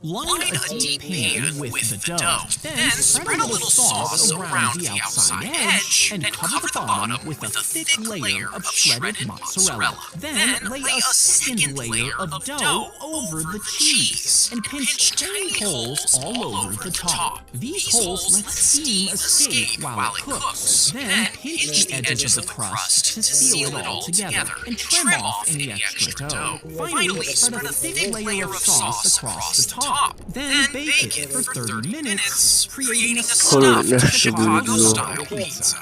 Line a deep pan with the dough. Then spread a little sauce around the outside edge and cover the bottom with a thick layer of shredded mozzarella. Then lay a second layer of dough over the cheese and pinch tiny holes all over the top. These holes let steam escape while it cooks. Then pinch the edges of the crust to seal it all together and trim off any extra dough. Finally, spread a thick layer of sauce across the top. Then bake it for 30 minutes, creating a stuffed Chicago-style pizza.